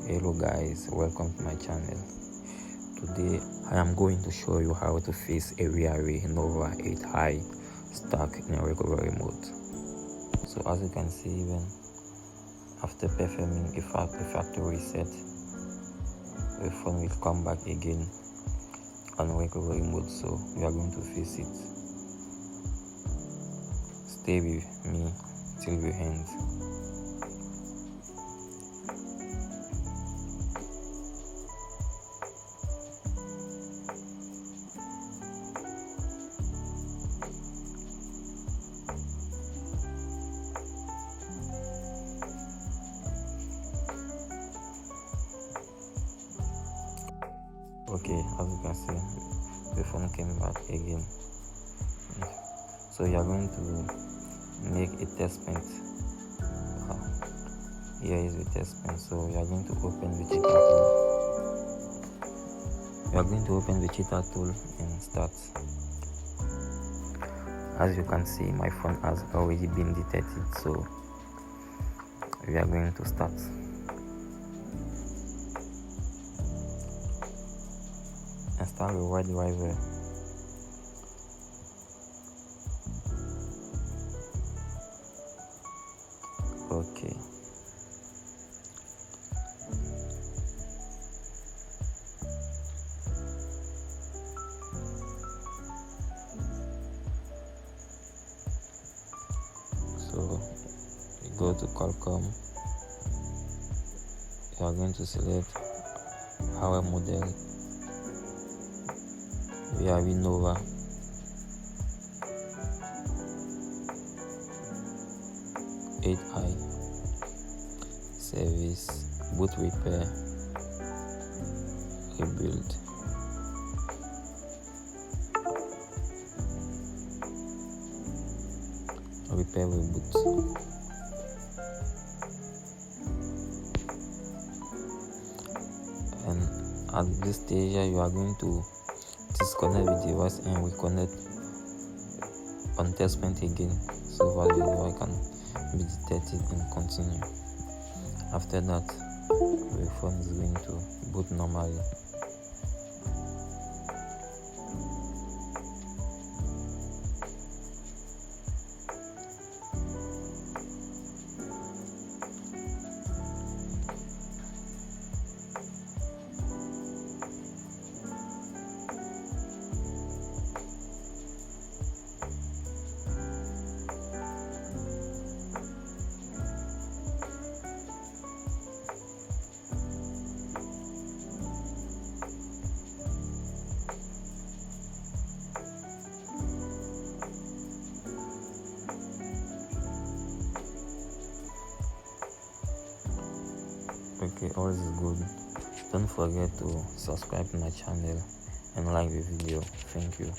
Hello guys, welcome to my channel. Today I am going to show you how to fix a Huawei Nova 8i stuck in a recovery mode. So as you can see, even after performing a factory reset, the phone will come back again on recovery mode, so we are going to fix it. Stay with me till the end. Okay, as you can see, the phone came back again. So you are going to make a test print. Here is the test print. So you are going to open the Cheetah tool. You are going to open the Cheetah tool and start. As you can see, my phone has already been detected, so we are going to start. Install the right driver. Okay. So you go to Qualcomm. You are going to select our model. Huawei Nova. Service, boot repair, rebuild. Repair reboot. And at this stage you are going to disconnect the device and reconnect on test print again, so that the device can be detected and continue. After that, the phone is going to boot normally. Okay, all is good. Don't forget to subscribe to my channel and like the video. Thank you.